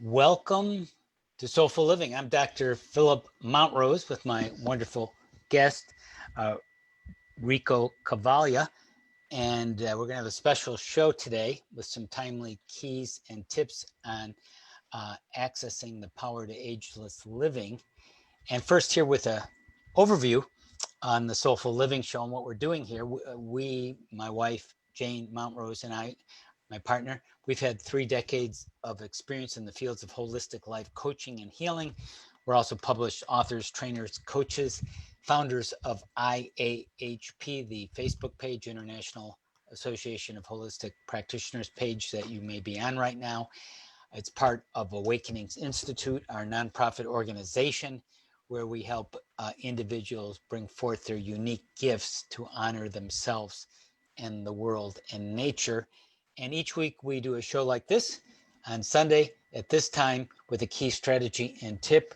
Welcome to Soulful Living. I'm Dr. Philip Montrose with my wonderful guest, uh, Rico Cavaglia. And we're going to have a special show today with some timely keys and tips on accessing the power to ageless living. And first, here with a overview on the Soulful Living Show and what we're doing here. My wife, Jane Montrose, and I, my partner, we've had 3 decades of experience in the fields of holistic life coaching and healing. We're also published authors, trainers, coaches, founders of IAHP, the Facebook page, International Association of Holistic Practitioners page that you may be on right now. It's part of Awakenings Institute, our nonprofit organization, where we help individuals bring forth their unique gifts to honor themselves and the world and nature. And each week we do a show like this on Sunday at this time with a key strategy and tip.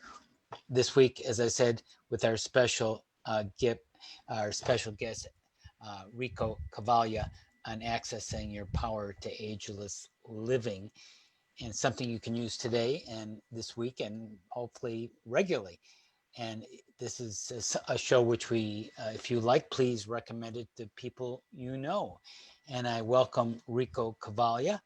This week, as I said, with our special guest, Rico Cavaglia, on accessing your power to ageless living, and something you can use today and this week and hopefully regularly. And this is a show which we, if you like, please recommend it to people you know. And I welcome Rico Cavaglia.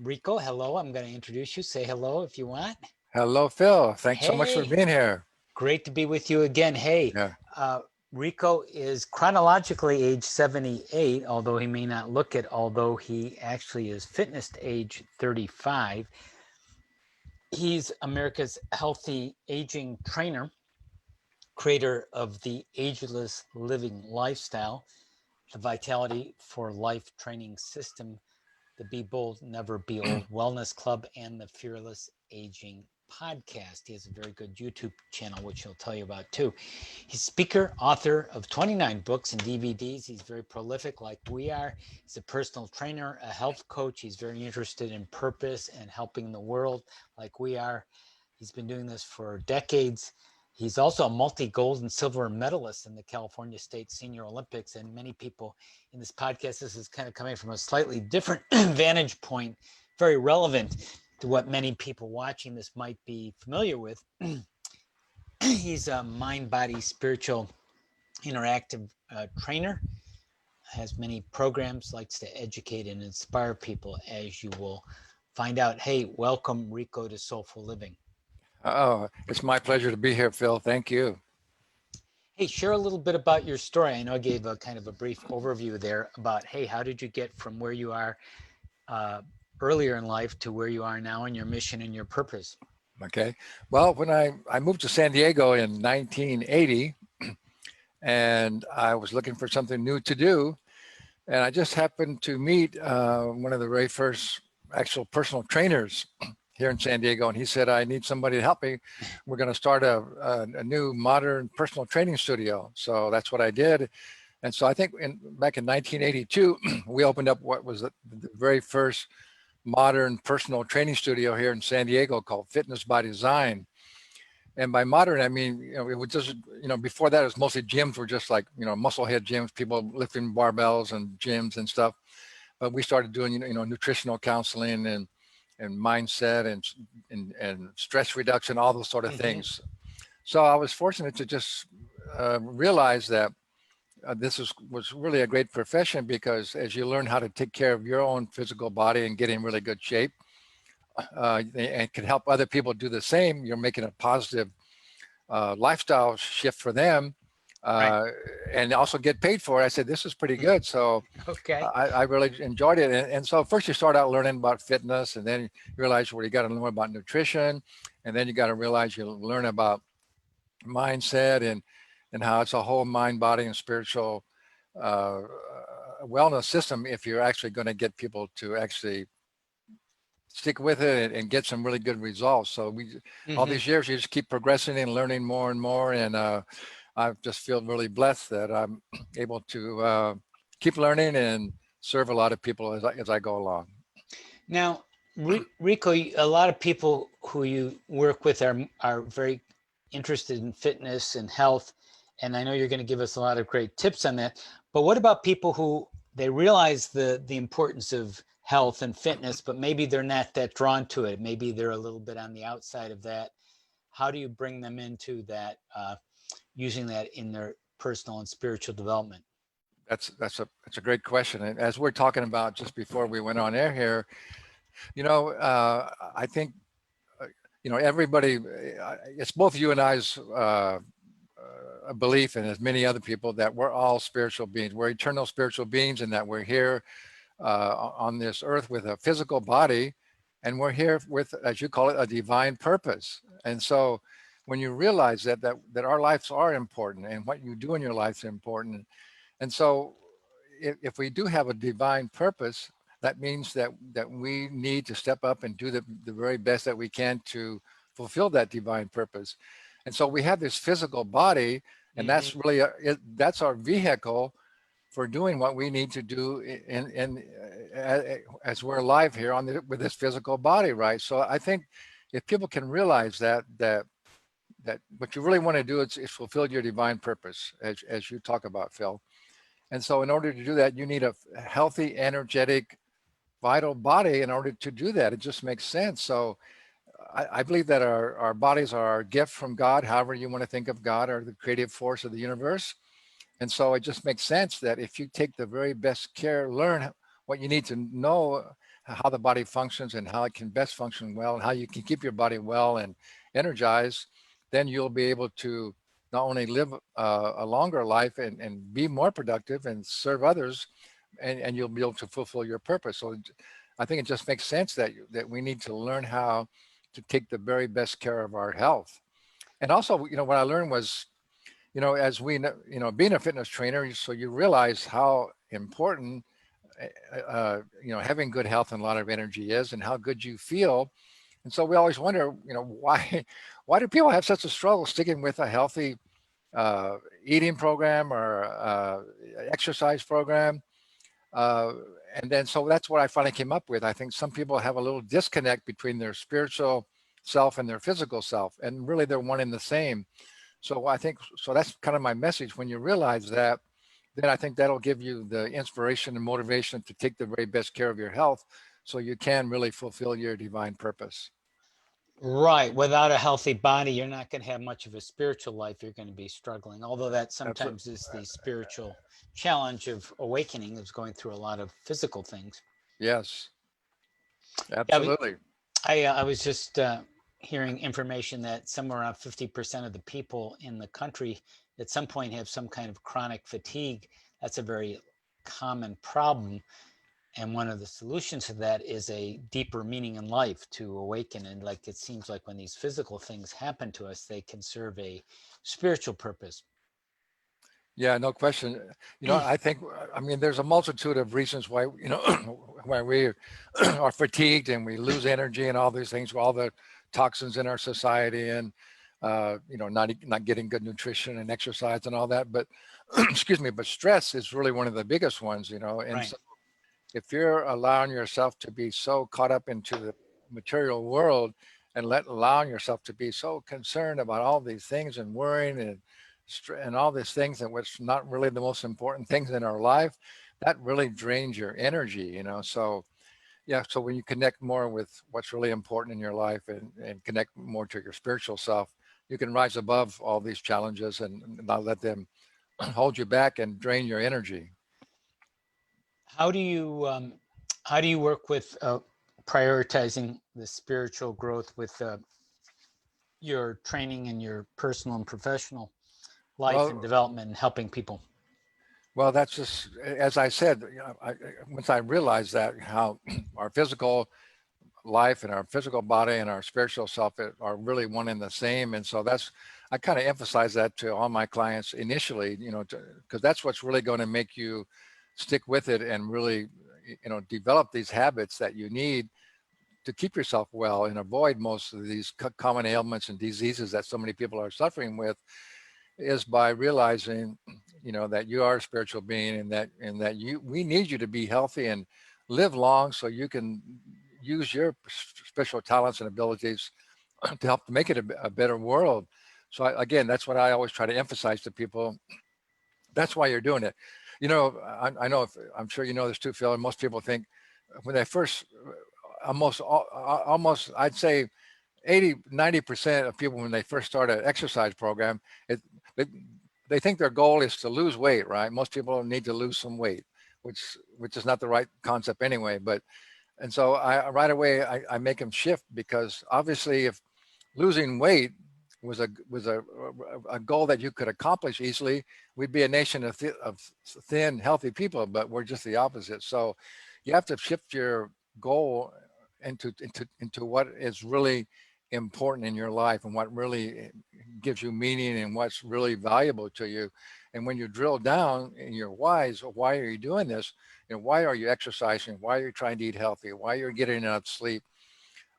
Rico, hello. I'm going to introduce you. Say hello if you want. Hello, Phil. Thanks so much for Hey, being here. great to be with you again. Hey, Yeah. Rico is chronologically age 78, although he may not look it, although he actually is fitness age 35. He's America's healthy aging trainer, creator of the Ageless Living Lifestyle, the Vitality for Life training system, the Be Bold, Never Be Old Wellness Club, and the Fearless Aging podcast. He has a very good YouTube channel, which he'll tell you about too. He's speaker, author of 29 books and DVDs. He's very prolific like we are. He's a personal trainer, a health coach. He's very interested in purpose and helping the world like we are. He's been doing this for decades. He's also a multi-gold and silver medalist in the California State Senior Olympics. And many people in this podcast, this is kind of coming from a slightly different vantage point, very relevant to what many people watching this might be familiar with. He's a mind, body, spiritual, interactive trainer, has many programs, likes to educate and inspire people, as you will find out. Hey, welcome, Rico, to Soulful Living. Oh, it's my pleasure to be here, Phil. Thank you. Hey, share a little bit about your story. I know I gave a kind of a brief overview there about, hey, how did you get from where you are earlier in life to where you are now in your mission and your purpose? Okay. Well, when I moved to San Diego in 1980, and I was looking for something new to do, and I just happened to meet one of the very first actual personal trainers here in San Diego, and he said, I need somebody to help me. We're going to start a new modern personal training studio. So that's what I did. And so I think back in 1982, we opened up what was the very first modern personal training studio here in San Diego called Fitness by Design. And by modern, I mean, it was just, before that, it was mostly gyms were just like, muscle-head gyms, people lifting barbells and gyms and stuff. But we started doing, nutritional counseling and mindset and stress reduction, all those sort of things. So I was fortunate to just realize that this was really a great profession, because as you learn how to take care of your own physical body and get in really good shape, and can help other people do the same, you're making a positive lifestyle shift for them. Right. And also get paid for it. I said, this is pretty good. So Okay. I really enjoyed it. And so first you start out learning about fitness, and then you realize you got to learn about nutrition. And then you got to realize you learn about mindset and how it's a whole mind, body, and spiritual wellness system if you're actually going to get people to actually stick with it and get some really good results. So all these years, you just keep progressing and learning more and more. And I just feel really blessed that I'm able to keep learning and serve a lot of people as I go along. Now, Rico, a lot of people who you work with are very interested in fitness and health, and I know you're going to give us a lot of great tips on that. But what about people who they realize the importance of health and fitness, but maybe they're not that drawn to it. Maybe they're a little bit on the outside of that. How do you bring them into that, using that in their personal and spiritual development? That's a great question. And as we're talking about just before we went on air here, I think everybody, it's both you and I's belief, and as many other people, that we're all spiritual beings. We're eternal spiritual beings, and that we're here on this earth with a physical body, and we're here with, as you call it, a divine purpose. And so when you realize that our lives are important, and what you do in your life is important, and so if we do have a divine purpose, that means that we need to step up and do the very best that we can to fulfill that divine purpose. And so we have this physical body, and that's really that's our vehicle for doing what we need to do as we're alive here with this physical body, right? So I think if people can realize that what you really want to do is fulfill your divine purpose, as you talk about, Phil. And so in order to do that, you need a healthy, energetic, vital body in order to do that. It just makes sense. So I believe that our bodies are our gift from God, however you want to think of God, or the creative force of the universe. And so it just makes sense that if you take the very best care, learn what you need to know, how the body functions and how it can best function well, and how you can keep your body well and energized, then you'll be able to not only live a longer life and be more productive and serve others, and you'll be able to fulfill your purpose. So I think it just makes sense that we need to learn how to take the very best care of our health. And also, what I learned was, as we know, being a fitness trainer, so you realize how important, having good health and a lot of energy is, and how good you feel. And so we always wonder, why do people have such a struggle sticking with a healthy eating program or exercise program? And then, so that's what I finally came up with. I think some people have a little disconnect between their spiritual self and their physical self, and really they're one and the same. So I think, so that's kind of my message. When you realize that, then I think that'll give you the inspiration and motivation to take the very best care of your health, so you can really fulfill your divine purpose. Right. Without a healthy body, you're not going to have much of a spiritual life. You're going to be struggling. Although that sometimes is the spiritual challenge of awakening, is going through a lot of physical things. Yes, absolutely. I was just hearing information that somewhere around 50% of the people in the country at some point have some kind of chronic fatigue. That's a very common problem. And one of the solutions to that is a deeper meaning in life, to awaken. And like, it seems like when these physical things happen to us, they can serve a spiritual purpose. Yeah, no question. I think, there's a multitude of reasons why, why we are fatigued and we lose energy and all these things, all the toxins in our society, and, not getting good nutrition and exercise and all that. But, excuse me, but stress is really one of the biggest ones, and Right. so if you're allowing yourself to be so caught up into the material world, and allowing yourself to be so concerned about all these things and worrying and all these things, and what's not really the most important things in our life, that really drains your energy. So yeah, so when you connect more with what's really important in your life, and connect more to your spiritual self, you can rise above all these challenges and not let them hold you back and drain your energy. How do you work with prioritizing the spiritual growth with your training and your personal and professional life and Well, development and helping people? Well, that's just, as I said, once I realized that how our physical life and our physical body and our spiritual self are really one and the same. And so I kind of emphasize that to all my clients initially, because that's what's really going to make you stick with it and really, develop these habits that you need to keep yourself well and avoid most of these common ailments and diseases that so many people are suffering with, is by realizing, that you are a spiritual being, and that we need you to be healthy and live long, so you can use your special talents and abilities to help make it a better world. So again, that's what I always try to emphasize to people. That's why you're doing it. I know, I'm sure you know this too, Phil, and most people think, when they first, almost, I'd say 80-90% of people when they first start an exercise program, it, they, they think their goal is to lose weight, right? Most people need to lose some weight, which is not the right concept anyway. But and so I right away I make them shift, because obviously if losing weight was a goal that you could accomplish easily, we'd be a nation of thin, healthy people. But we're just the opposite. So you have to shift your goal into what is really important in your life, and what really gives you meaning, and what's really valuable to you. And when you drill down in your whys, why are you doing this? Why are you exercising? Why are you trying to eat healthy? Why are you getting enough sleep?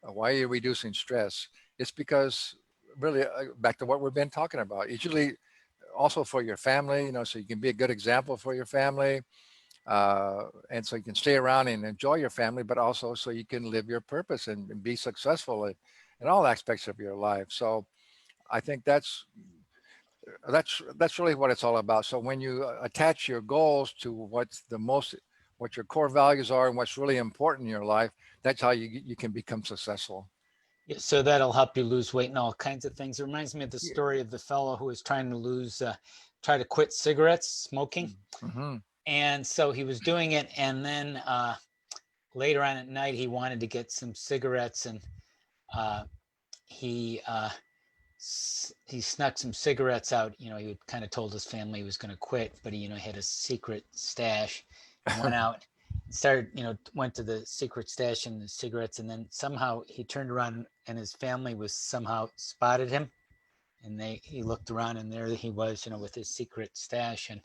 Why are you reducing stress? It's because really, back to what we've been talking about, it's usually also for your family, so you can be a good example for your family. And so you can stay around and enjoy your family, but also so you can live your purpose and be successful in all aspects of your life. So I think that's really what it's all about. So when you attach your goals to what your core values are and what's really important in your life, that's how you can become successful. Yeah, so that'll help you lose weight and all kinds of things. It reminds me of the Yeah. story of the fellow who was trying to try to quit cigarettes, smoking. Mm-hmm. And so he was doing it. And then later on at night, he wanted to get some cigarettes, and uh, he uh, he snuck some cigarettes out. He had kind of told his family he was going to quit, but he had a secret stash, and went out and started, went to the secret stash and the cigarettes, and then somehow he turned around and his family was somehow spotted him, and he looked around, and there he was, with his secret stash, and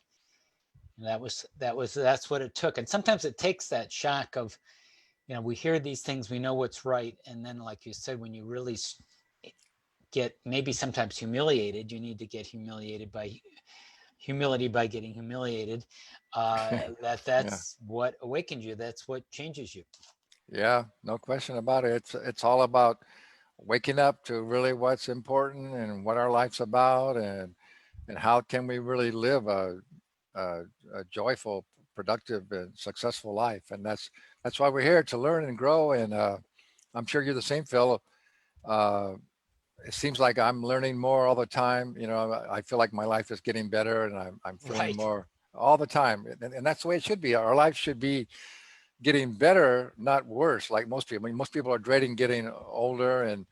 that's what it took. And sometimes it takes that shock of, we hear these things, we know what's right, and then, like you said, when you really get maybe sometimes humiliated, you need to get humiliated by humility by getting humiliated. Yeah. That's what awakens you. That's what changes you. Yeah, no question about it. It's all about waking up to really what's important and what our life's about, and how can we really live a, a joyful, productive, and successful life. And that's why we're here, to learn and grow. And I'm sure you're the same, Phil. Uh, it seems like I'm learning more all the time. I feel like my life is getting better, and I'm feeling Right. more all the time. And that's the way it should be. Our life should be getting better, not worse, like most people. I mean, most people are dreading getting older, and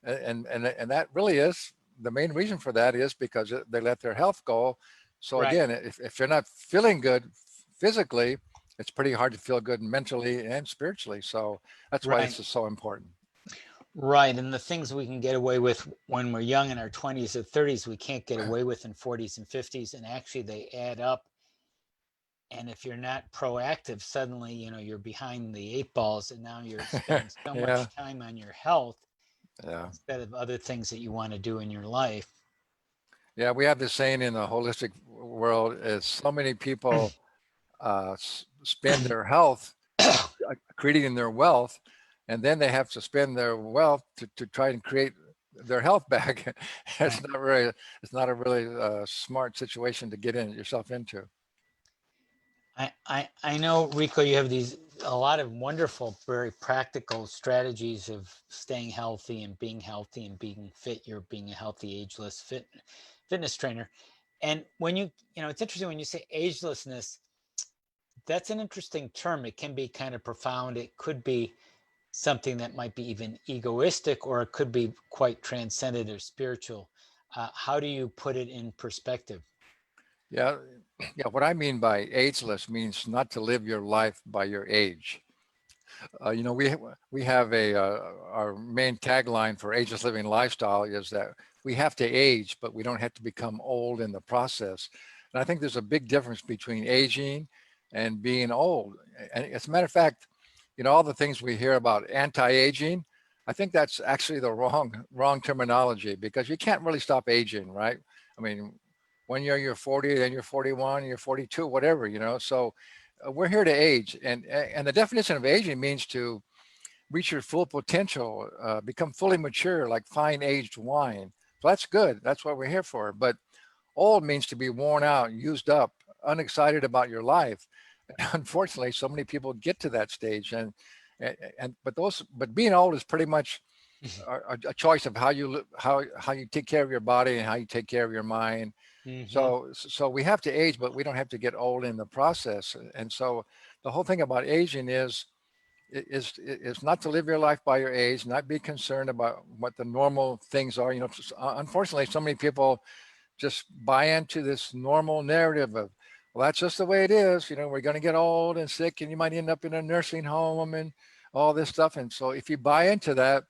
that really is the main reason for that, is because they let their health go. So Right. again, if you're not feeling good physically, it's pretty hard to feel good mentally and spiritually. So that's why Right. this is so important. Right. And the things we can get away with when we're young in our 20s or 30s, we can't get away with in 40s and 50s. And actually, they add up. And if you're not proactive, suddenly, you're behind the eight balls, and now you're spending so Yeah, much time on your health yeah, instead of other things that you want to do in your life. yeah. We have this saying in the holistic world: is so many people spend their health creating their wealth, and then they have to spend their wealth to try and create their health back. Right. It's not a really smart situation to get yourself into. I know, Rico, you have a lot of wonderful, very practical strategies of staying healthy and being fit. You're being a healthy, ageless fitness trainer. And when it's interesting when you say agelessness, that's an interesting term. It can be kind of profound. It could be something that might be even egoistic, or it could be quite transcendent or spiritual. How do you put it in perspective? Yeah, yeah. What I mean by ageless means not to live your life by your age. We have our main tagline for ageless living lifestyle is that we have to age, but we don't have to become old in the process. And I think there's a big difference between aging and being old. And as a matter of fact, all the things we hear about anti-aging, I think that's actually the wrong terminology, because you can't really stop aging, right? I mean, one year you're 40, then you're 41, you're 42, whatever, So we're here to age, and the definition of aging means to reach your full potential, become fully mature, like fine aged wine. So that's good. That's what we're here for. But old means to be worn out, used up, unexcited about your life. Unfortunately, so many people get to that stage, but being old is pretty much a choice of how you how you take care of your body and how you take care of your mind. Hmm. So we have to age, but we don't have to get old in the process. And so the whole thing about aging is not to live your life by your age, not be concerned about what the normal things are. Unfortunately, so many people just buy into this normal narrative of, well, that's just the way it is. We're going to get old and sick, and you might end up in a nursing home and all this stuff. And so if you buy into that,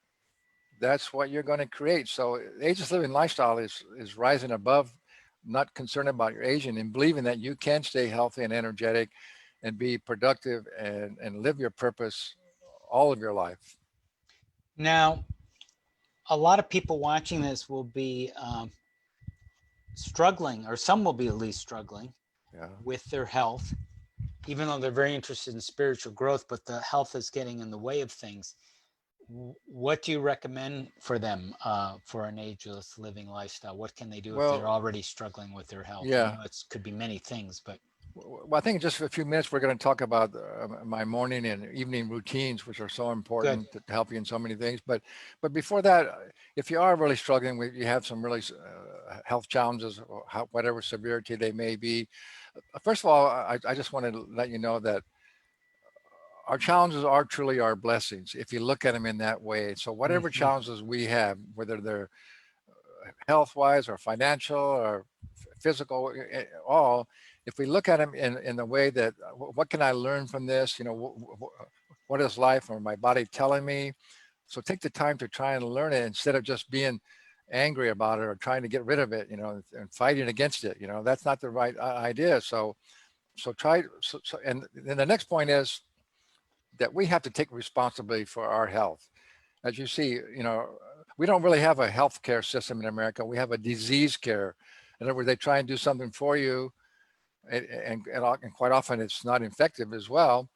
that's what you're going to create. So ageless living lifestyle is rising above, not concerned about your aging, and believing that you can stay healthy and energetic and be productive and live your purpose all of your life. Now, a lot of people watching this will be struggling, or some will be at least struggling Yeah. with their health, even though they're very interested in spiritual growth, but the health is getting in the way of things. What do you recommend for them for an ageless living lifestyle? What can they do if they're Well, already struggling with their health? I yeah. know it could be many things, but Well, I think in just a few minutes we're going to talk about my morning and evening routines, which are so good. important to help you in so many things. But before that, if you are really struggling with, you have some really health challenges, or whatever severity they may be. First of all, I just want to let you know that our challenges are truly our blessings if you look at them in that way. So whatever Hmm. challenges we have, whether they're health wise or financial or physical, all, if we look at them in the way that, what can I learn from this? What is life or my body telling me? So take the time to try and learn it instead of just being angry about it or trying to get rid of it, and fighting against it. That's not the right idea. So try. And then the next point is that we have to take responsibility for our health. As you see, we don't really have a healthcare system in America. We have a disease care. In other words, they try and do something for you, and quite often it's not effective as well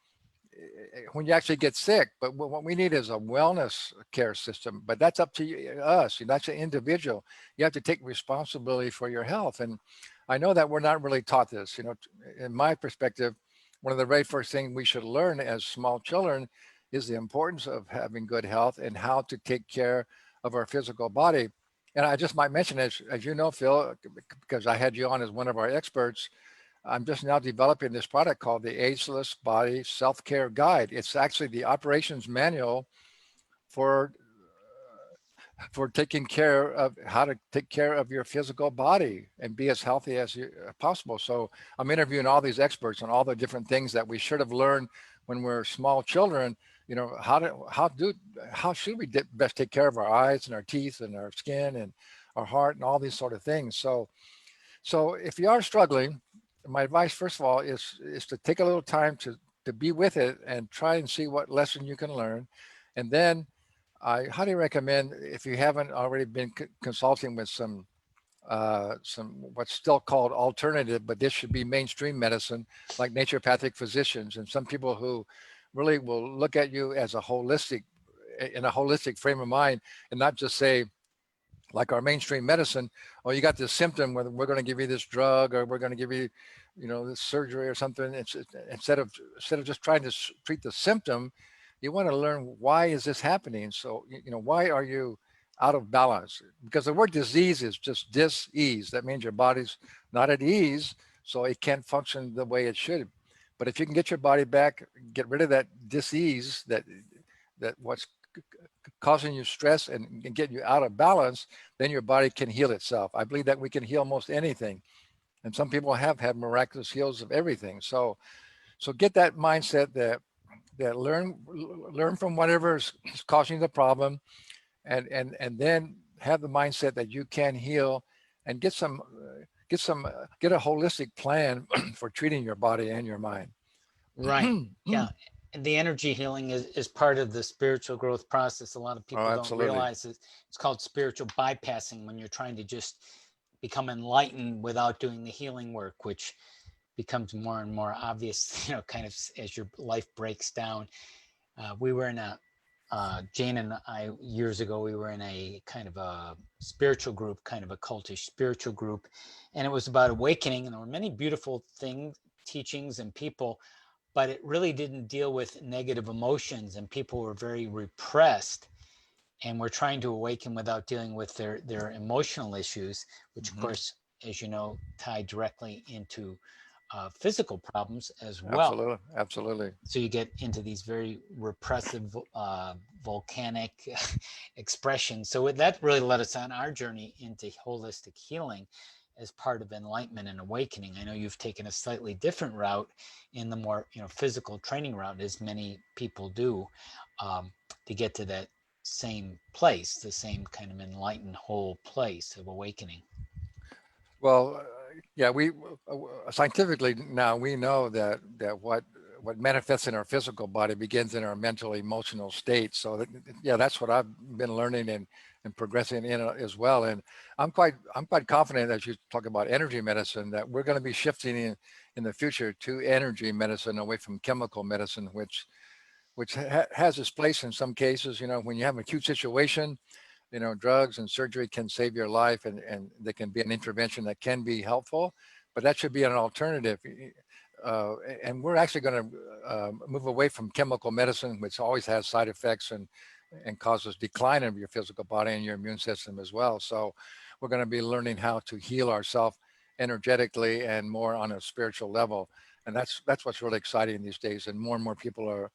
when you actually get sick. But what we need is a wellness care system. But that's up to us. That's an individual. You have to take responsibility for your health. And I know that we're not really taught this. In my perspective, one of the very first things we should learn as small children is the importance of having good health and how to take care of our physical body. And I just might mention, as you know, Phil, because I had you on as one of our experts, I'm just now developing this product called the Ageless Body Self-Care Guide. It's actually the operations manual for taking care of how to take care of your physical body and be as healthy as possible. So I'm interviewing all these experts on all the different things that we should have learned when we're small children. How should we best take care of our eyes and our teeth and our skin and our heart and all these sort of things. So if you are struggling, my advice, first of all, is to take a little time to be with it and try and see what lesson you can learn. And then I highly recommend, if you haven't already been consulting with some what's still called alternative, but this should be mainstream medicine, like naturopathic physicians, and some people who really will look at you as in a holistic frame of mind, and not just say, like our mainstream medicine, oh, you got this symptom, whether we're going to give you this drug or we're going to give you, this surgery or something. It's instead of just trying to treat the symptom, you want to learn, why is this happening? So, why are you out of balance? Because the word disease is just dis-ease. That means your body's not at ease, so it can't function the way it should. But if you can get your body back, get rid of that dis-ease, that what's causing you stress and get you out of balance, then your body can heal itself. I believe that we can heal most anything. And some people have had miraculous heals of everything. So get that mindset that learn from whatever is causing the problem, and then have the mindset that you can heal, and get a holistic plan for treating your body and your mind. Right. Yeah. And the energy healing is part of the spiritual growth process. A lot of Oh, people don't absolutely. realize it. It's called spiritual bypassing, when you're trying to just become enlightened without doing the healing work, which becomes more and more obvious, kind of as your life breaks down. We were in Jane and I, years ago, we were in a kind of a spiritual group, kind of a cultish spiritual group. And it was about awakening. And there were many beautiful things, teachings, and people. but it really didn't deal with negative emotions, and people were very repressed, and we're trying to awaken without dealing with their emotional issues, which of course, as you know, tie directly into physical problems as well. Absolutely. Absolutely. So you get into these very repressive volcanic expressions. So that really led us on our journey into holistic healing as part of enlightenment and awakening. I know you've taken a slightly different route in the more physical training route, as many people do, to get to that same place, the same kind of enlightened whole place of awakening. Well, yeah, we scientifically now we know that what manifests in our physical body begins in our mental emotional state. So yeah, that's what I've been learning and progressing in as well. And I'm quite confident as you talk about energy medicine that we're going to be shifting in the future to energy medicine away from chemical medicine, which has its place in some cases. When you have an acute situation, drugs and surgery can save your life, and they can be an intervention that can be helpful, but that should be an alternative. And we're actually going to move away from chemical medicine, which always has side effects and causes decline of your physical body and your immune system as well. So we're going to be learning how to heal ourselves energetically and more on a spiritual level. And that's what's really exciting these days. And more people are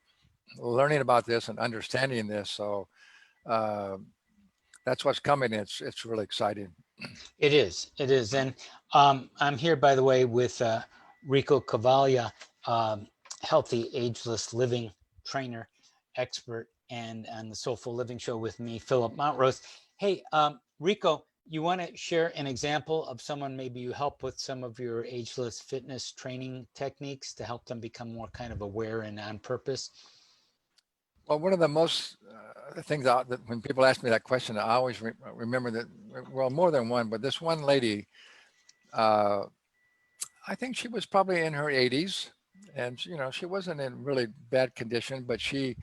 learning about this and understanding this. So that's what's coming. It's really exciting. It is. It is. And I'm here, by the way, with Rico Cavaglia, healthy, ageless living trainer, expert, and on the Soulful Living Show with me, Philip Montrose. Hey, Rico, you want to share an example of someone maybe you help with some of your ageless fitness training techniques to help them become more kind of aware and on purpose? Well, one of the most things that when people ask me that question, I always remember that, well, more than one, but this one lady, uh, I think she was probably in her 80s, and she wasn't in really bad condition, but she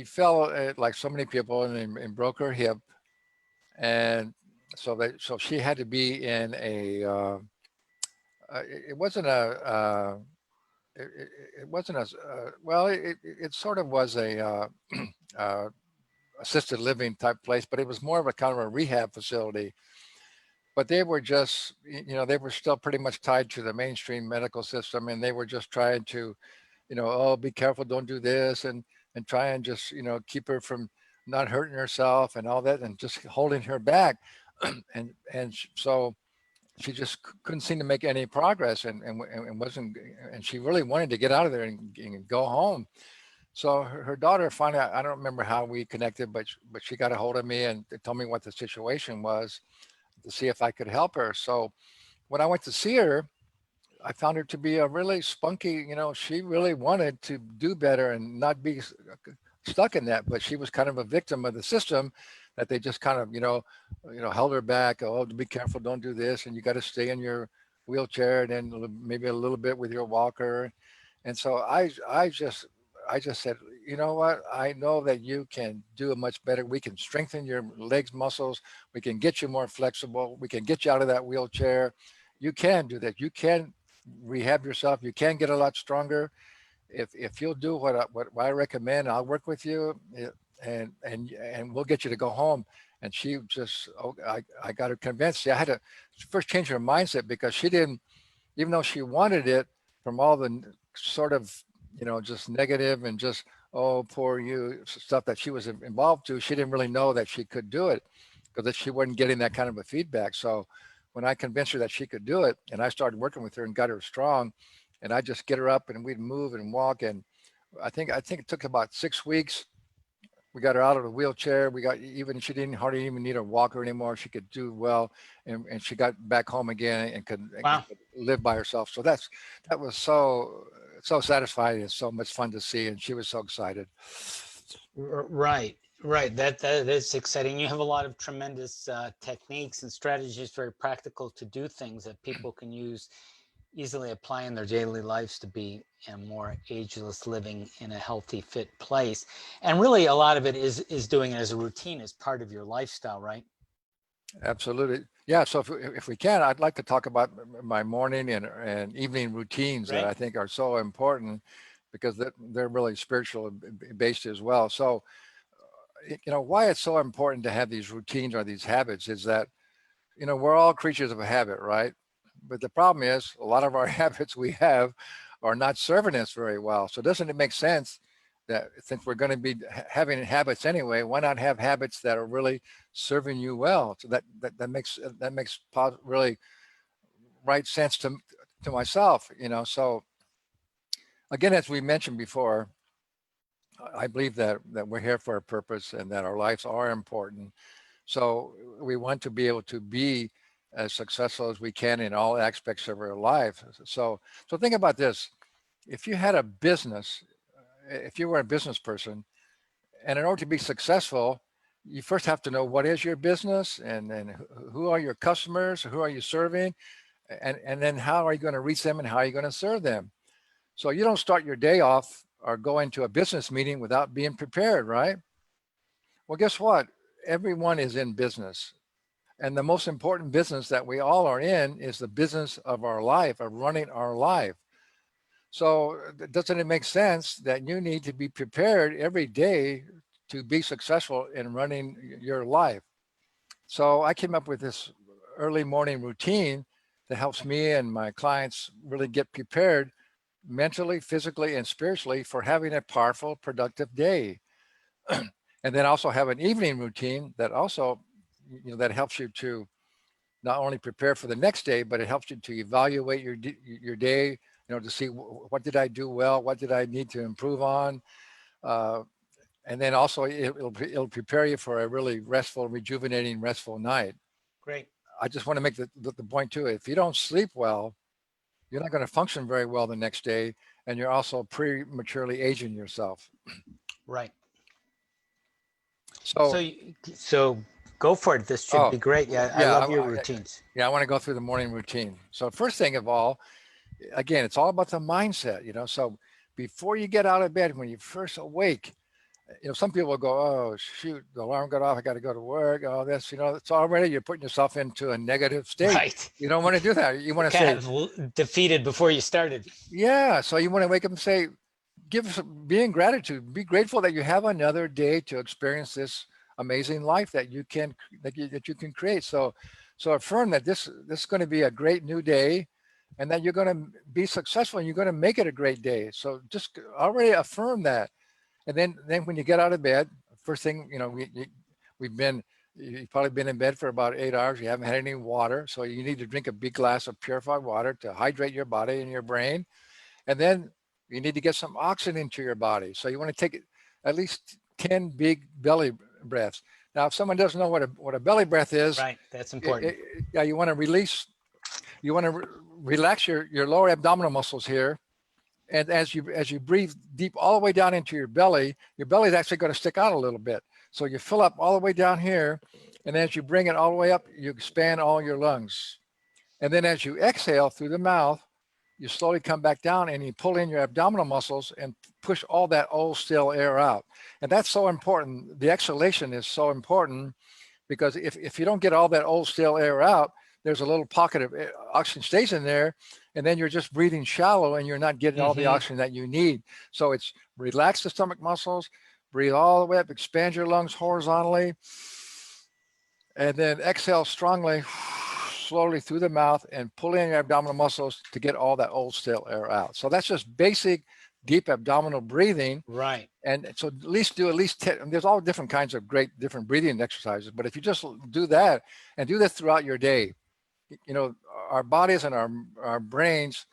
fell like so many people and broke her hip, and so she had to be in a. It wasn't it wasn't a well, it sort of was a uh, assisted living type place, but it was more of a kind of a rehab facility. But they were just, they were still pretty much tied to the mainstream medical system, and they were just trying to, oh, be careful, don't do this, and try and just, keep her from not hurting herself and all that, and just holding her back, and so she just couldn't seem to make any progress, and wasn't, and she really wanted to get out of there and go home. So her daughter finally, I don't remember how we connected, but she got a hold of me and told me what the situation was to see if I could help her. So when I went to see her, I found her to be a really spunky, she really wanted to do better and not be stuck in that, but she was kind of a victim of the system that they just kind of, held her back. Oh, be careful, don't do this. And you got to stay in your wheelchair and then maybe a little bit with your walker. And so I just said, you know what? I know that you can do it much better. We can strengthen your legs muscles. We can get you more flexible. We can get you out of that wheelchair. You can do that. You can rehab yourself. You can get a lot stronger. If you'll do what I recommend, I'll work with you, and we'll get you to go home. And she just, I got her convinced. See, I had to first change her mindset because she didn't, even though she wanted it, from all the sort of, just negative and just, oh, poor you stuff that she was involved to, she didn't really know that she could do it because she wasn't getting that kind of a feedback. So when I convinced her that she could do it, and I started working with her and got her strong, and I just get her up and we'd move and walk. And I think it took about 6 weeks. We got her out of the wheelchair. She didn't hardly even need a walker anymore. She could do well, and she got back home again and could live by herself. So that was so satisfying and so much fun to see, and she was so excited. Right. That is exciting. You have a lot of tremendous techniques and strategies, very practical to do things that people can use, easily apply in their daily lives to be a more ageless living in a healthy, fit place. And really, a lot of it is doing it as a routine, as part of your lifestyle, right? Absolutely. Yeah. So if we can, I'd like to talk about my morning and evening routines that I Right. think are so important because they're really spiritual based as well. So, why it's so important to have these routines or these habits is that, we're all creatures of habit, right? But the problem is a lot of our habits we have are not serving us very well. So doesn't it make sense that since we're going to be having habits anyway, why not have habits that are really serving you well? So that makes really right sense to myself, So again, as we mentioned before, I believe that we're here for a purpose and that our lives are important. So we want to be able to be as successful as we can in all aspects of our life. So think about this. If you had a business, if you were a business person, and in order to be successful, you first have to know what is your business and who are your customers, who are you serving, and then how are you going to reach them and how are you going to serve them. So you don't start your day off or go into a business meeting without being prepared, right? Well, guess what? Everyone is in business. And the most important business that we all are in is the business of our life, of running our life. So doesn't it make sense that you need to be prepared every day to be successful in running your life? So I came up with this early morning routine that helps me and my clients really get prepared mentally, physically, and spiritually for having a powerful, productive day. And then also have an evening routine that also, that helps you to not only prepare for the next day, but it helps you to evaluate your day, to see what did I do well, what did I need to improve on, uh, and then also it'll prepare you for a really restful, rejuvenating, restful night. Great. I just want to make the point too. If you don't sleep well, you're not going to function very well the next day, and you're also prematurely aging yourself. Right. So, So go for it. This should oh be great. Yeah, I yeah, love your routines. yeah, I want to go through the morning routine. So first thing of all, again, it's all about the mindset. So before you get out of bed, when you first awake, some people will go, oh shoot, the alarm got off, I got to go to work, oh this, it's already, you're putting yourself into a negative state. Right. You don't want to do that. You want to Kind say, of defeated before you started. yeah. So you want to wake up and say, be in gratitude, be grateful that you have another day to experience this amazing life that you can create. So affirm that this is going to be a great new day, and that you're going to be successful and you're going to make it a great day. So just already affirm that. And then when you get out of bed, first thing, we've been, you've probably been in bed for about 8 hours. You haven't had any water. So you need to drink a big glass of purified water to hydrate your body and your brain. And then you need to get some oxygen into your body. So you want to take at least 10 big belly breaths. Now, if someone doesn't know what a belly breath is, Right. That's important. yeah, you want to relax your lower abdominal muscles here. And as you breathe deep all the way down into your belly is actually going to stick out a little bit. So you fill up all the way down here, and as you bring it all the way up, you expand all your lungs. And then as you exhale through the mouth, you slowly come back down and you pull in your abdominal muscles and push all that old stale air out. And that's so important. The exhalation is so important because if you don't get all that old stale air out, there's a little pocket of oxygen stays in there, and then you're just breathing shallow and you're not getting all the oxygen that you need. So it's relax the stomach muscles, breathe all the way up, expand your lungs horizontally, and then exhale strongly, slowly through the mouth and pull in your abdominal muscles to get all that old stale air out. So that's just basic deep abdominal breathing. Right. And so at least 10, there's all different kinds of great different breathing exercises, but if you just do that and do this throughout your day, our bodies and our brains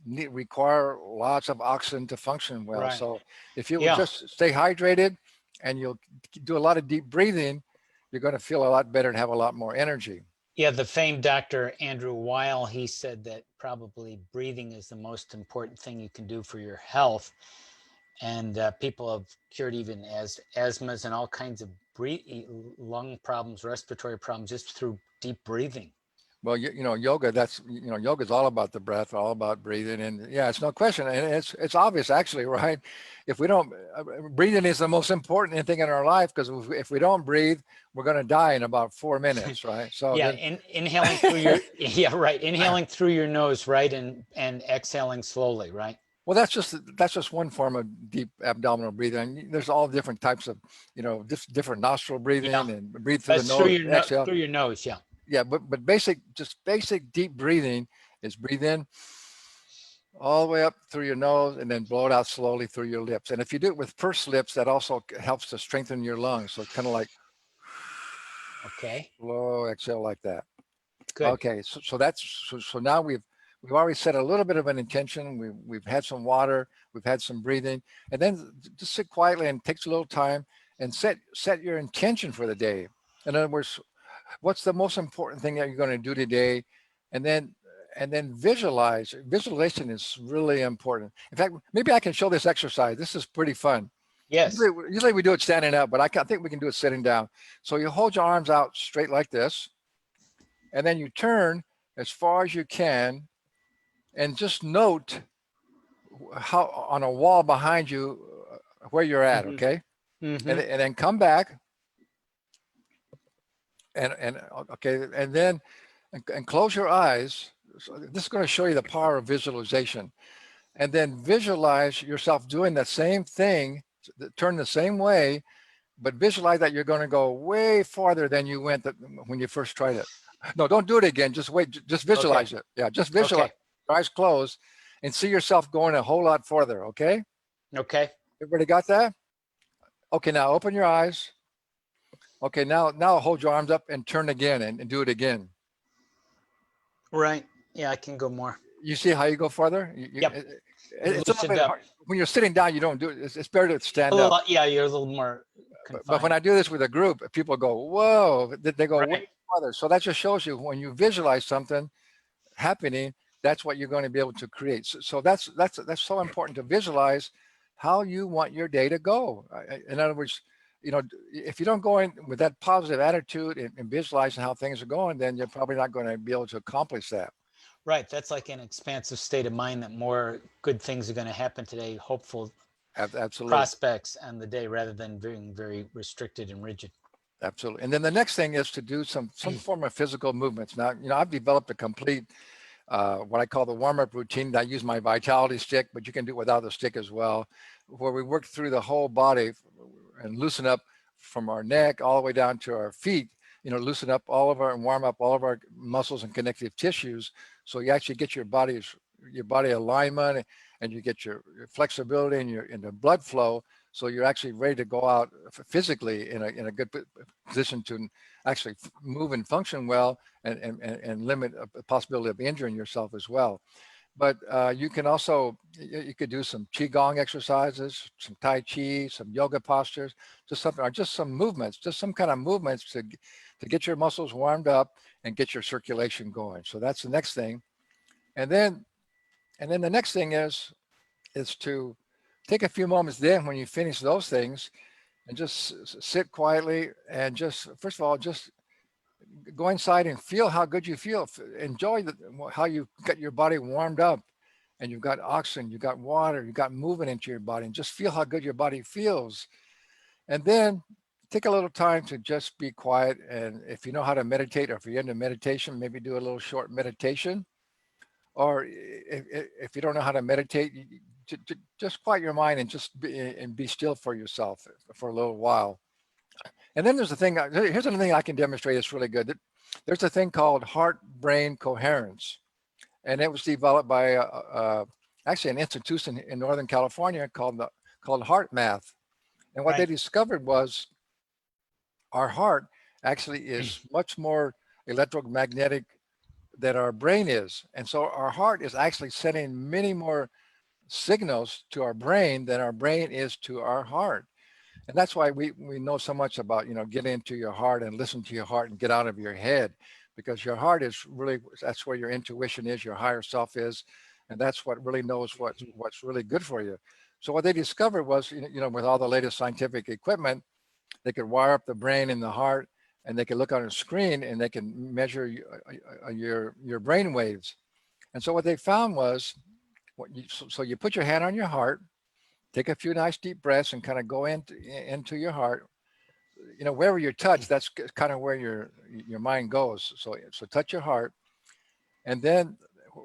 require lots of oxygen to function well. Right. So if you will Yeah. just stay hydrated and you'll do a lot of deep breathing, you're going to feel a lot better and have a lot more energy. Yeah. The famed Dr. Andrew Weil, he said that probably breathing is the most important thing you can do for your health. And people have cured even asthmas and all kinds of lung problems, respiratory problems, just through deep breathing. Well, yoga, yoga is all about the breath, all about breathing. And yeah, it's no question. And it's obvious actually, right? If we don't, breathing is the most important thing in our life, because if we don't breathe, we're going to die in about 4 minutes, right? So Yeah, then, inhaling through your yeah, right. Inhaling through your nose, right, and exhaling slowly, right? well, that's just one form of deep abdominal breathing. And there's all different types of, different nostril Yeah, breathing, and breathe through the that's through nose, your exhale. through your nose. Yeah. Yeah, but basic deep breathing is breathe in all the way up through your nose and then blow it out slowly through your lips. And if you do it with pursed lips, that also helps to strengthen your lungs. So kind of like Okay. slow exhale like that. Good. Okay, so now we've already set a little bit of an intention. We've had some water, we've had some breathing, and then just sit quietly, and it takes a little time, and set your intention for the day. In other words, what's the most important thing that you're going to do today, and then visualize. Visualization is really important. In fact, maybe I can show this exercise. This is pretty fun. Yes. Usually we do it standing up, but I think we can do it sitting down. So you hold your arms out straight like this, and then you turn as far as you can, and just note how on a wall behind you where you're at. Mm-hmm. Okay, Mm-hmm. and then come back, and okay, and then and close your eyes. So this is going to show you the power of visualization, and then visualize yourself doing the same thing, turn the same way, but visualize that you're going to go way farther than you went when you first tried it. No, don't do it again. Just wait. Just Okay. visualize it. Yeah, just visualize. Okay. Eyes closed, and see yourself going a whole lot farther. Okay. Okay. Everybody got that? Okay. Now open your eyes. Okay. Now hold your arms up and turn again, and do it again. Right. Yeah, I can go more. You see how you go farther? Yep. It's a little Loosened bit up. hard. When you're sitting down, you don't do it. It's better to A stand little, up. yeah, you're a little more But when confined. I do this with a group, people go, whoa, they go Right. way farther. So that just shows you when you visualize something happening, that's what you're going to be able to create. So that's so important to visualize how you want your day to go. In other words, if you don't go in with that positive attitude and visualizing how things are going, then you're probably not going to be able to accomplish that. Right. That's like an expansive state of mind that more good things are going to happen today, hopeful Absolutely. prospects on the day rather than being very restricted and rigid. Absolutely. And then the next thing is to do some form of physical movements. Now, I've developed a complete what I call the warm-up routine. I use my vitality stick, but you can do it without the stick as well, where we work through the whole body and loosen up from our neck all the way down to our feet, loosen up all of our and warm up all of our muscles and connective tissues. So you actually get your body alignment, and you get your flexibility and the blood flow. So you're actually ready to go out physically in a good position to actually move and function well, and limit a possibility of injuring yourself as well. But you can also, you could do some qigong exercises, some tai chi, some yoga postures, just some movements, just some kind of movements to get your muscles warmed up and get your circulation going. So that's the next thing. And then the next thing is to take a few moments then when you finish those things, and just sit quietly, and just, first of all, just go inside and feel how good you feel. Enjoy how you got your body warmed up, and you've got oxygen, you've got water, you've got movement into your body, and just feel how good your body feels. And then take a little time to just be quiet. And if you know how to meditate, or if you're into meditation, maybe do a little short meditation. Or if you don't know how to meditate, just quiet your mind and just be still for yourself for a little while. And then there's a thing, here's another thing I can demonstrate that's really good. There's a thing called heart-brain coherence. And it was developed by actually an institution in Northern California called HeartMath. And what they discovered was our heart actually is much more electromagnetic than our brain is. And so our heart is actually sending many more signals to our brain than our brain is to our heart. And that's why we know so much about, get into your heart and listen to your heart and get out of your head, because your heart is really, that's where your intuition is, your higher self is. And that's what really knows what's really good for you. So what they discovered was, with all the latest scientific equipment, they could wire up the brain and the heart and they can look on a screen and they can measure your brain waves. And so what they found was, so you put your hand on your heart, take a few nice deep breaths, and kind of go into your heart. You know, wherever you're touched, that's kind of where your mind goes. So touch your heart, and then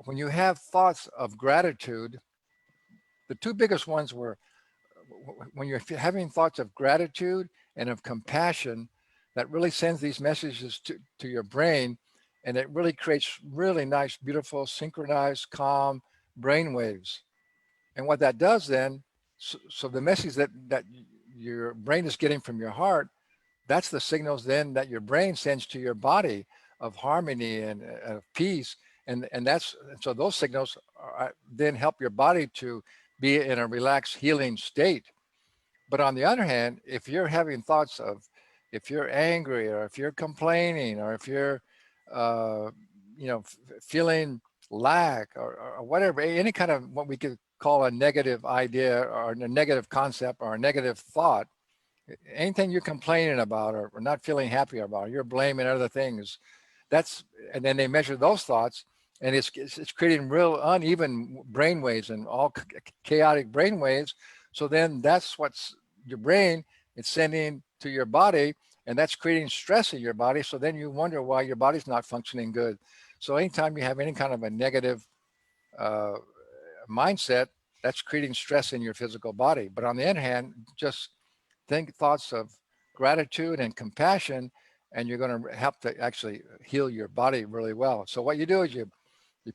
when you have thoughts of gratitude, the two biggest ones were when you're having thoughts of gratitude and of compassion, that really sends these messages to your brain, and it really creates really nice, beautiful, synchronized, calm brain waves. And what that does then, so the message that your brain is getting from your heart, that's the signals then that your brain sends to your body of harmony and of peace. And that's, so those signals then help your body to be in a relaxed, healing state. But on the other hand, if you're having thoughts of, if you're angry, or if you're complaining, or if you're, uh, feeling lack, or whatever, any kind of what we could call a negative idea or a negative concept or a negative thought, anything you're complaining about or not feeling happy about, you're blaming other things. That's, and then they measure those thoughts, and it's creating real uneven brain waves and all chaotic brain waves. So then that's what's your brain, it's sending to your body, and that's creating stress in your body. So then you wonder why your body's not functioning good. So anytime you have any kind of a negative uh, mindset, that's creating stress in your physical body. But on the other hand, just think thoughts of gratitude and compassion, and you're going to help to actually heal your body really well. So what you do is you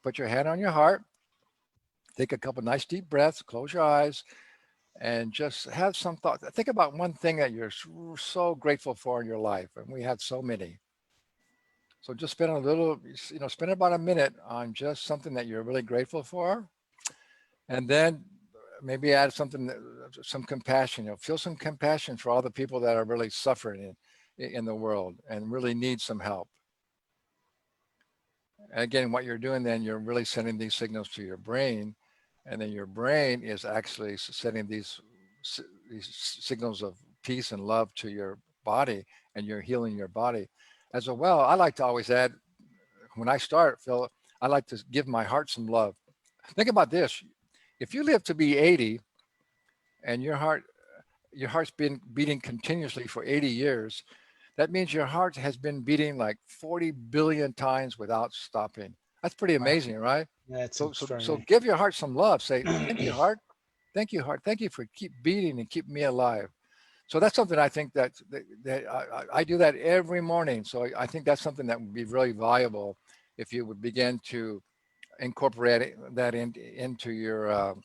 put your hand on your heart, take a couple nice deep breaths, close your eyes, and just have some thought. Think about one thing that you're so grateful for in your life, and we have so many. So just spend a little, spend about a minute on just something that you're really grateful for, and then maybe add something, some compassion. Feel some compassion for all the people that are really suffering in the world and really need some help. And again, what you're doing then, you're really sending these signals to your brain, and then your brain is actually sending these signals of peace and love to your body, and you're healing your body. As well, I like to always add, when I start, Phil, I like to give my heart some love. Think about this. If you live to be 80 and your heart's been beating continuously for 80 years, that means your heart has been beating like 40 billion times without stopping. That's pretty Wow, amazing, right? that's So extraordinary. give your heart some love. Say, thank you, heart. Thank you, heart. Thank you for keep beating and keep me alive. So that's something I think that I do that every morning. So I think that's something that would be really valuable if you would begin to incorporate that into your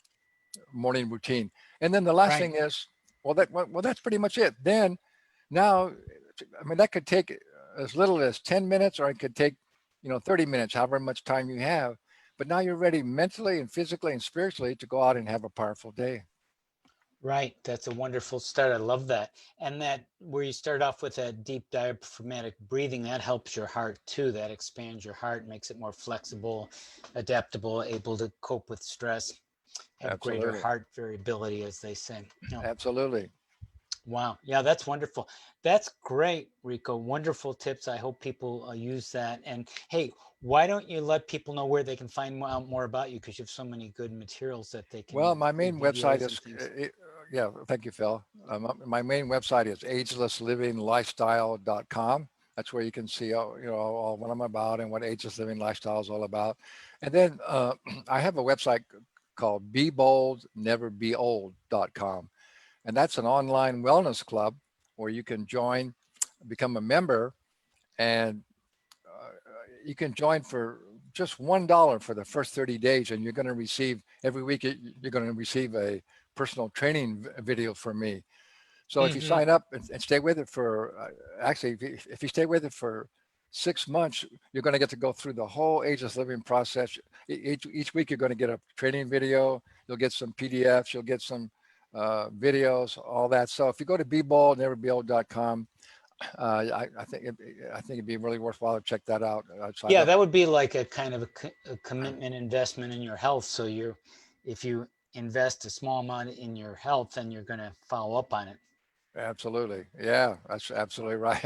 morning routine. And then the last Right. thing is, well, that's pretty much it. Then now, I mean, that could take as little as 10 minutes, or it could take, 30 minutes, however much time you have. But now you're ready mentally and physically and spiritually to go out and have a powerful day. Right. That's a wonderful start. I love that. And that where you start off with that deep diaphragmatic breathing, that helps your heart too. That expands your heart, makes it more flexible, adaptable, able to cope with stress, have greater Absolutely. heart variability, as they say. Oh, Absolutely. wow. Yeah, that's wonderful. That's great, Rico. Wonderful tips. I hope people use that. And hey, why don't you let people know where they can find out more about you? Because you have so many good materials that they Well, can my see main website videos and is, things. yeah, thank you, Phil. My main website is agelesslivinglifestyle.com. That's where you can see, all what I'm about and what ageless living lifestyle is all about. And then I have a website called beboldneverbeold.com. And that's an online wellness club where you can join, become a member, and you can join for just $1 for the first 30 days, and you're going to receive every week. You're going to receive a personal training video from me. So if you Hmm. sign up and stay with it for, actually, if you stay with it for 6 months, you're going to get to go through the whole ageless living process. Each week, you're going to get a training video. You'll get some PDFs. You'll get some videos, all that. So if you go to beboldneverbeold.com, I think it'd be really worthwhile to check that out. Sign Yeah, up. that would be like a kind of a commitment investment in your health. So if you invest a small amount in your health, then you're going to follow up on it. Absolutely. Yeah, that's absolutely right.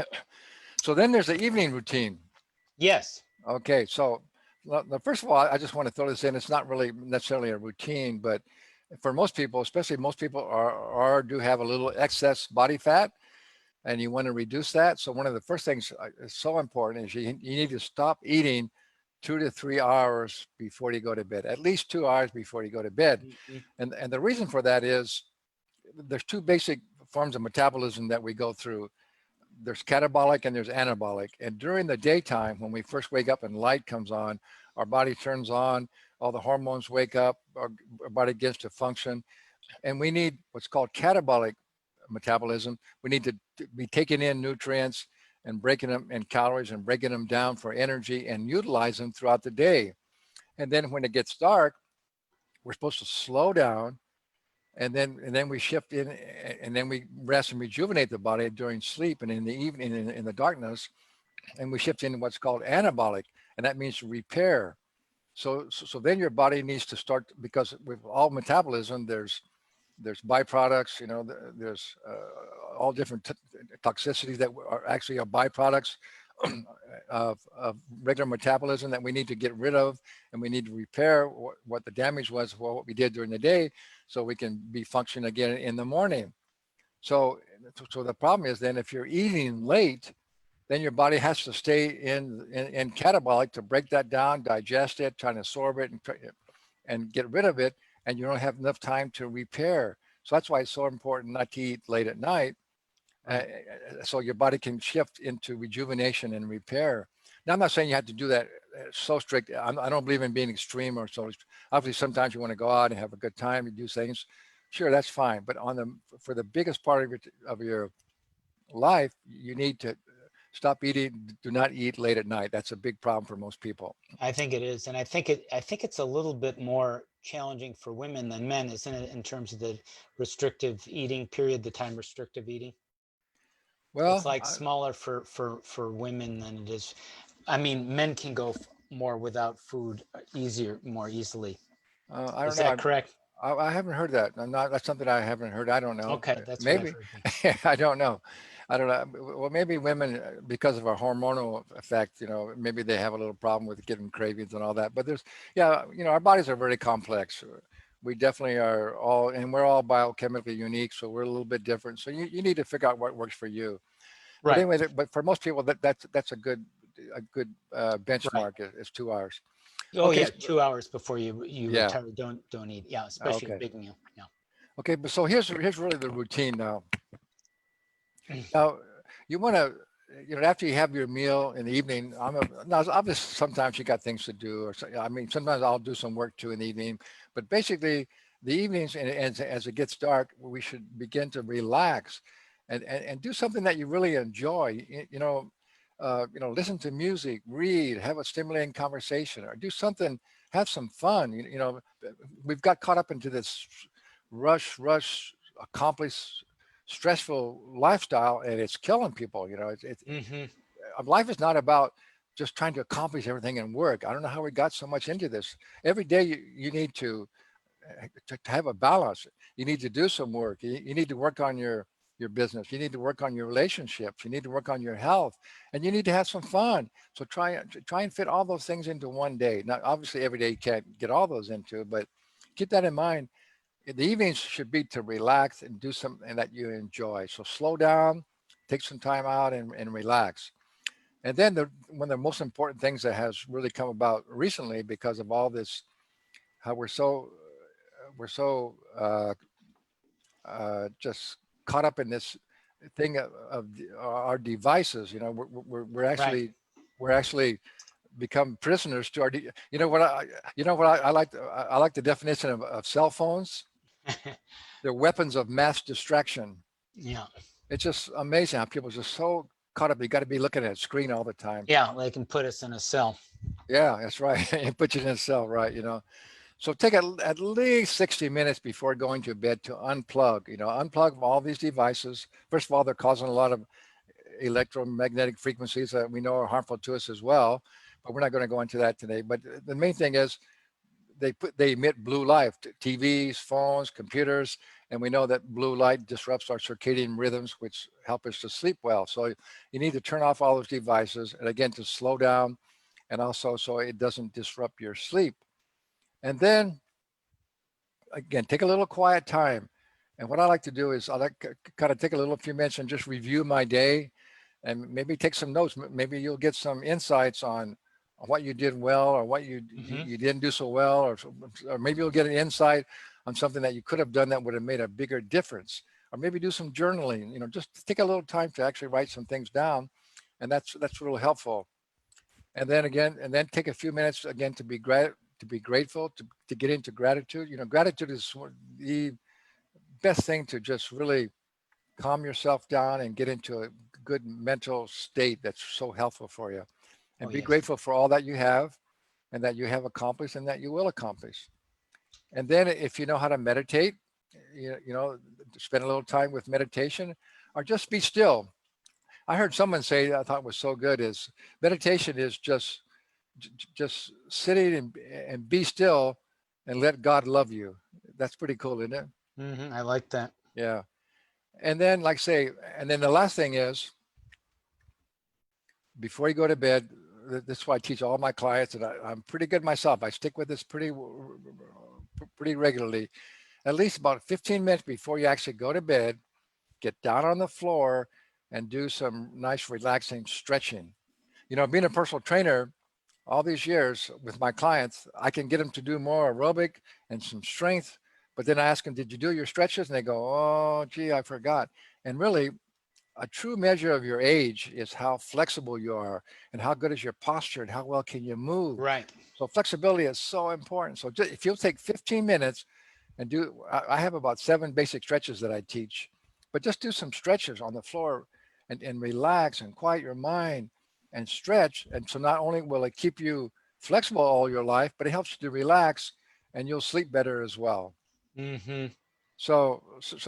So then there's the evening routine. Yes. Okay, so first of all, I just want to throw this in. It's not really necessarily a routine, but for most people, especially most people do have a little excess body fat, and you want to reduce that. So one of the first things is so important is you need to stop eating 2 to 3 hours before you go to bed, at least 2 hours before you go to bed. Mhm. And the reason for that is there's two basic forms of metabolism that we go through. There's catabolic and there's anabolic. And during the daytime, when we first wake up and light comes on, our body turns on, all the hormones wake up, our body gets to function. And we need what's called catabolic metabolism. We need to be taking in nutrients and breaking them in calories and breaking them down for energy and utilize them throughout the day. And then when it gets dark, we're supposed to slow down, and then we shift in, and then we rest and rejuvenate the body during sleep and in the evening in the darkness, and we shift into what's called anabolic, and that means repair. So then your body needs to start, because with all metabolism there's byproducts, you know, there's all different toxicities that are actually are byproducts of regular metabolism that we need to get rid of, and we need to repair what the damage was for what we did during the day, so we can be functioning again in the morning. So the problem is then if you're eating late, then your body has to stay in catabolic to break that down, digest it, try to absorb it, and get rid of it, and you don't have enough time to repair. So that's why it's so important not to eat late at night, Right. so your body can shift into rejuvenation and repair. Now, I'm not saying you have to do that so strict. I don't believe in being extreme or so. Obviously, sometimes you want to go out and have a good time and do things. Sure, that's fine. But for the biggest part of your life, you need to stop eating. Do not eat late at night. That's a big problem for most people. I think it is, and I think it's a little bit more challenging for women than men, isn't it, in terms of the restrictive eating period, the time restrictive eating? It's Well, like smaller for women than it is. I mean, men can go more without food easier, more easily. I don't Is know. that correct? I haven't heard that. I'm not. That's something I haven't heard. I don't know. Okay, that's what I've Maybe. heard. I don't know. I don't know. Well, maybe women, because of our hormonal effect, you know, maybe they have a little problem with getting cravings and all that. But yeah, you know, our bodies are very complex. We definitely are all, and we're all biochemically unique, so we're a little bit different. So you need to figure out what works for you. But Right, anyway, but for most people, that's a good right. benchmark is 2 hours. Oh Okay. yeah, 2 hours before you Yeah. retire, don't eat. Yeah, especially a Okay. big meal. Yeah. Okay. But so here's really the routine now. Mm. Now, you want to, you know, after you have your meal in the evening, now obviously sometimes you got things to do, or I mean, sometimes I'll do some work too in the evening, but basically the evenings, and as it gets dark, we should begin to relax and do something that you really enjoy. You know, listen to music, read, have a stimulating conversation, or do something, have some fun. You know, we've got caught up into this rush, accomplish, stressful lifestyle, and it's killing people. You know, Hmm. life is not about just trying to accomplish everything in work. I don't know how we got so much into this. Every day you need to have a balance. You need to do some work. You need to work on your business. You need to work on your relationships. You need to work on your health, and you need to have some fun. So try and fit all those things into one day. Now, obviously, every day you can't get all those into, but keep that in mind. The evenings should be to relax and do something that you enjoy. So slow down, take some time out, and relax. And then one of the most important things that has really come about recently, because of all this, how we're so just caught up in this thing of our devices. You know, we're Right. actually become prisoners to our. You know what I like. I like the definition of cell phones. They're weapons of mass distraction. Yeah. It's just amazing how people are just so caught up. You got to be looking at a screen all the time. Yeah, they can put us in a cell. Yeah, that's right. It puts you in a cell, right? You know, so take at least 60 minutes before going to bed to unplug. You know, unplug all these devices. First of all, they're causing a lot of electromagnetic frequencies that we know are harmful to us as well. But we're not going to go into that today. But the main thing is they emit blue light, TVs, phones, computers, and we know that blue light disrupts our circadian rhythms, which help us to sleep well. So you need to turn off all those devices, and again, to slow down, and also so it doesn't disrupt your sleep. And then again, take a little quiet time. And what I like to do is I like to kind of take a little few minutes and just review my day, and maybe take some notes. Maybe you'll get some insights on what you did well, or what Hmm. you didn't do so well, or maybe you'll get an insight on something that you could have done that would have made a bigger difference. Or maybe do some journaling. Just take a little time to actually write some things down, and that's real helpful. And then take a few minutes again to be grateful, to get into gratitude. Gratitude is the best thing to just really calm yourself down and get into a good mental state that's so helpful for you. Oh, And be yes. grateful for all that you have, and that you have accomplished, and that you will accomplish. And then if you know how to meditate, spend a little time with meditation, or just be still. I heard someone say, I thought was so good, is meditation is just sitting and be still and let God love you. That's pretty cool, isn't it? Hmm. I like that. Yeah. And then, like say, and then the last thing is, before you go to bed, this is why I teach all my clients, and I'm pretty good myself. I stick with this pretty regularly. At least about 15 minutes before you actually go to bed, get down on the floor and do some nice relaxing stretching. Being a personal trainer all these years with my clients, I can get them to do more aerobic and some strength. But then I ask them, did you do your stretches? And they go, oh, gee, I forgot. And really, a true measure of your age is how flexible you are, and how good is your posture, and how well can you move. Right. So flexibility is so important. So just, if you'll take 15 minutes and I have about 7 basic stretches that I teach, but just do some stretches on the floor, and relax and quiet your mind and stretch. And so not only will it keep you flexible all your life, but it helps you to relax, and you'll sleep better as well. Hmm. So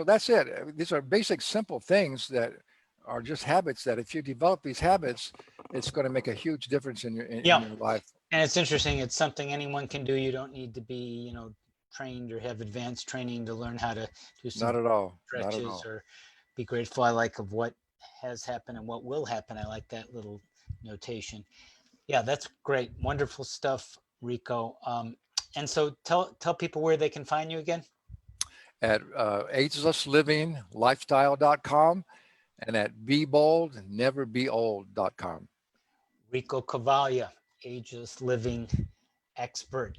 that's it. These are basic, simple things that are just habits that if you develop these habits, it's going to make a huge difference in Yeah. your life. And it's interesting. It's something anyone can do. You don't need to be, trained or have advanced training to learn how to do Not simple at all. Not at stretches all. or be grateful. I like of what has happened and what will happen. I like that little notation. Yeah, that's great. Wonderful stuff, Rico. And so tell people where they can find you again. At agelessliving.lifestyle.com, and at beboldneverbeold.com. Rico Cavaglia, ageless living expert.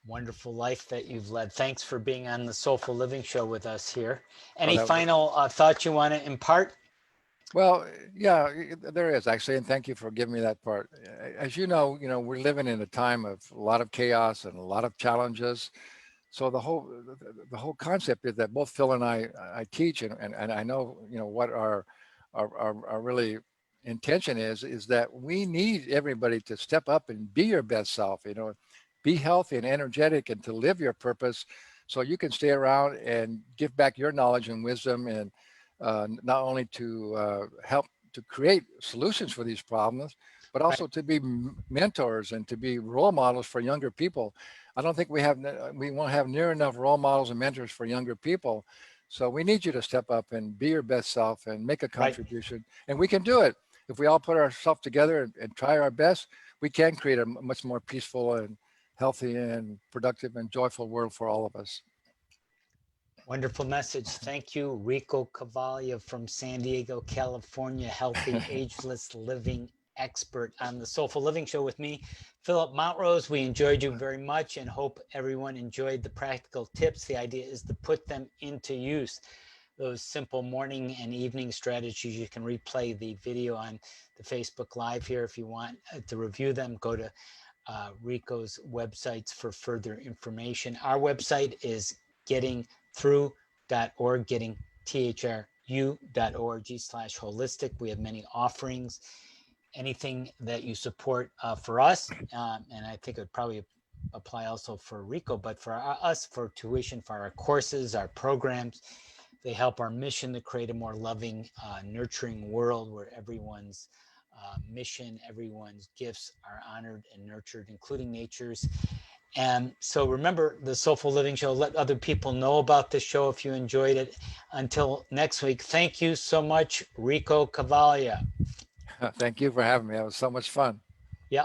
Wonderful life that you've led. Thanks for being on the Soulful Living Show with us here. Oh, Any final thoughts you want to impart? well, yeah, there is actually, and thank you for giving me that part. As we're living in a time of a lot of chaos and a lot of challenges. So the whole concept is that both Phil and I teach, and I know what our really intention is that we need everybody to step up and be your best self. Be healthy and energetic, and to live your purpose, so you can stay around and give back your knowledge and wisdom, and not only to help to create solutions for these problems, but Right. also to be mentors and to be role models for younger people. I don't think we won't have near enough role models and mentors for younger people. So we need you to step up and be your best self and make a Right. contribution. And we can do it. If we all put ourselves together and try our best, we can create a much more peaceful and healthy and productive and joyful world for all of us. Wonderful message. Thank you, Rico Cavaglia from San Diego, California, healthy, ageless living expert on the Soulful Living Show with me, Philip Montrose. We enjoyed you very much and hope everyone enjoyed the practical tips. The idea is to put them into use. Those simple morning and evening strategies. You can replay the video on the Facebook Live here if you want to review them. Go to Rico's websites for further information. Our website is gettingthrough.org, gettingthru.org/holistic. We have many offerings. Anything that you support for us, and I think it would probably apply also for Rico, but for us, for tuition, for our courses, our programs, they help our mission to create a more loving, nurturing world where everyone's mission, everyone's gifts are honored and nurtured, including nature's. And so remember the Soulful Living Show. Let other people know about the show if you enjoyed it. Until next week, thank you so much, Rico Cavaglia. Thank you for having me. That was so much fun. Yeah.